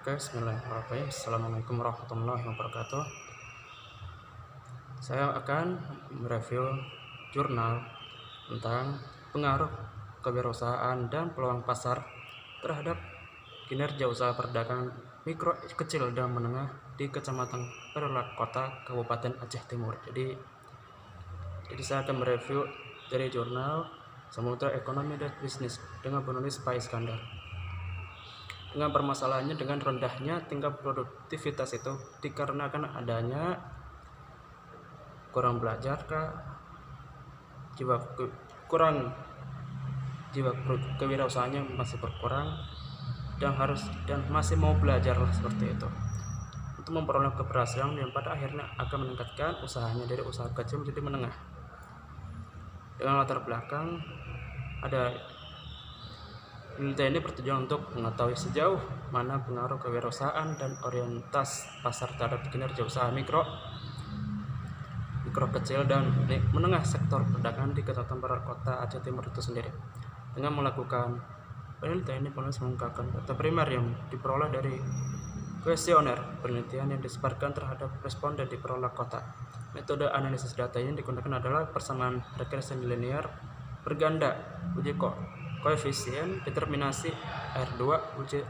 Oke, bismillahirrahmanirrahim. Assalamualaikum warahmatullahi wabarakatuh. Saya akan mereview jurnal tentang pengaruh kewirausahaan dan peluang pasar terhadap kinerja usaha perdagangan mikro, kecil, dan menengah di Kecamatan Perlak, Kota, Kabupaten Aceh Timur. Jadi saya akan mereview dari jurnal Samudra Ekonomi dan Bisnis dengan penulis Pak Iskandar. Dengan permasalahannya dengan rendahnya tingkat produktivitas itu dikarenakan adanya kurang belajar jiwa kewirausahaannya masih berkurang dan masih mau belajar lah seperti itu untuk memperoleh keberhasilan yang pada akhirnya akan meningkatkan usahanya dari usaha kecil menjadi menengah. Dengan latar belakang ada penelitian ini bertujuan untuk mengetahui sejauh mana pengaruh kewirausahaan dan orientasi pasar terhadap kinerja usaha mikro kecil dan menengah sektor perdagangan di Kecamatan Perlak, Kota Aceh Timur itu sendiri. Dengan melakukan penelitian ini, penulis mengungkapkan data primer yang diperoleh dari kuesioner penelitian yang disebarkan terhadap responden di Perlak Kota. Metode analisis data yang digunakan adalah persamaan regresi linear berganda, uji koefisien determinasi R2, uji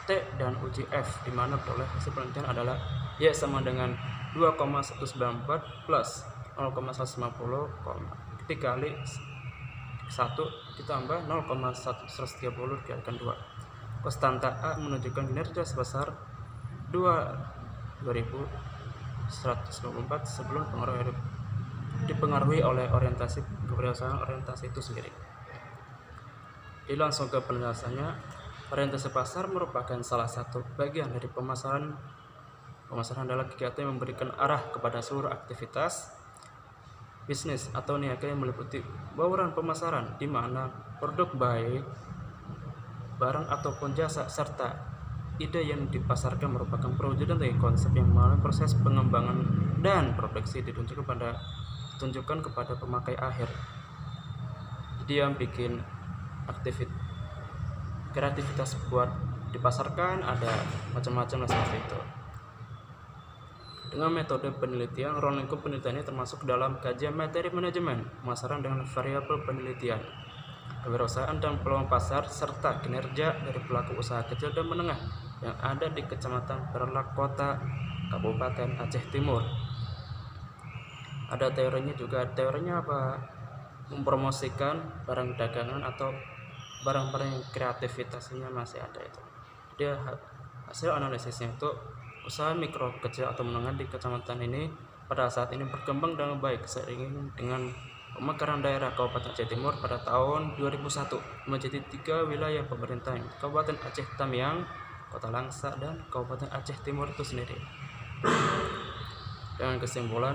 T dan uji F, di mana peroleh hasil penelitian adalah Y sama dengan 2,194 plus 0,150 dikali 1 ditambah 0,130 dikalikan 2. Konstanta A menunjukkan kinerja sebesar 2124 sebelum dipengaruhi oleh orientasi kewirausahaan itu sendiri. Jadi langsung ke penjelasannya. Orientasi pasar merupakan salah satu bagian dari pemasaran. Pemasaran adalah kegiatan yang memberikan arah kepada seluruh aktivitas bisnis atau niaga yang meliputi bauran pemasaran, di mana produk baik, barang ataupun jasa, serta ide yang dipasarkan merupakan perwujudan dari konsep yang melalui proses pengembangan dan produksi ditunjukkan kepada pemakai akhir. Jadi yang bikin kreativitas buat dipasarkan ada macam-macam lah seperti itu. Dengan metode penelitian, ruang lingkup penelitian ini termasuk dalam kajian materi manajemen pemasaran dengan variabel penelitian, kewirausahaan dan peluang pasar, serta kinerja dari pelaku usaha kecil dan menengah yang ada di Kecamatan Perlak, Kota, Kabupaten Aceh Timur. Ada teorinya juga. Teorinya apa? Mempromosikan barang dagangan atau barang-barang yang kreativitasnya masih ada itu. Dia hasil analisisnya itu usaha mikro, kecil atau menengah di kecamatan ini pada saat ini berkembang dengan baik seiring dengan pemekaran daerah Kabupaten Aceh Timur pada tahun 2001 menjadi 3 wilayah pemerintahan, Kabupaten Aceh Tamiang, Kota Langsa, dan Kabupaten Aceh Timur itu sendiri. Dengan kesimpulan,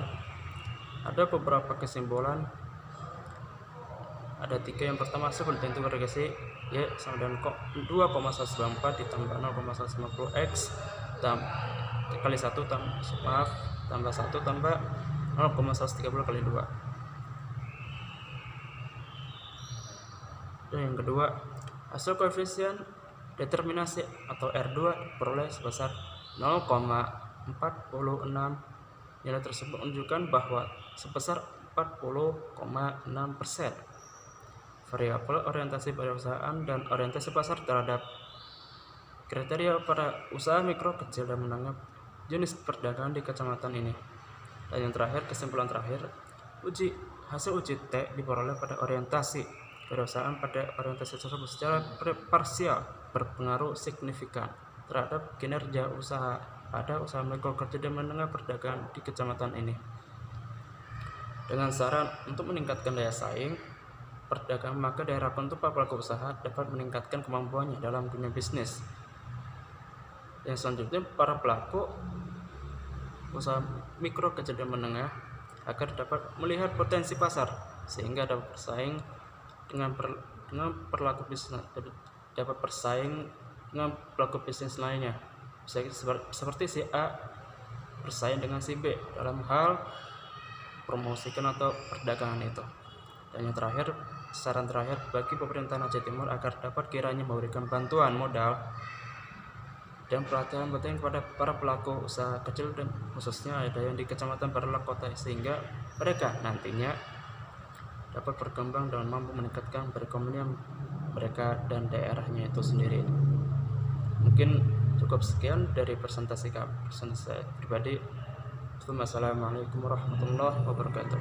ada beberapa kesimpulan. Ada 3. Yang pertama, hasil penelitian regresi Y sama dengan 2,194 ditambah 0,150 X kali 1 tambah 1 tambah 0,130 kali 2. Dan yang kedua, hasil koefisien determinasi atau R2 diperoleh sebesar 0,46. Nilai tersebut menunjukkan bahwa sebesar 40,6% variabel orientasi perusahaan dan orientasi pasar terhadap kriteria pada usaha mikro, kecil, dan menengah jenis perdagangan di kecamatan ini. Dan yang terakhir, kesimpulan terakhir, hasil uji T diperoleh pada orientasi perusahaan. Pada orientasi tersebut secara parsial berpengaruh signifikan terhadap kinerja usaha pada usaha mikro, kecil, dan menengah perdagangan di kecamatan ini. Dengan saran untuk meningkatkan daya saing perdagangan, maka diharapkan untuk pelaku usaha dapat meningkatkan kemampuannya dalam dunia bisnis. Yang selanjutnya, para pelaku usaha mikro, kecil, dan menengah agar dapat melihat potensi pasar sehingga dapat bersaing dengan pelaku bisnis, dapat bersaing dengan pelaku bisnis lainnya. Seperti si A bersaing dengan si B dalam hal promosikan atau perdagangan itu. Dan yang terakhir, saran terakhir bagi pemerintahan Aceh Timur agar dapat kiranya memberikan bantuan modal dan perhatian penting kepada para pelaku usaha kecil dan khususnya ada yang di Kecamatan Barlak Kota, sehingga mereka nantinya dapat berkembang dan mampu meningkatkan perekonomian mereka dan daerahnya itu sendiri. Mungkin cukup sekian dari presentasi saya pribadi. Assalamualaikum warahmatullahi wabarakatuh.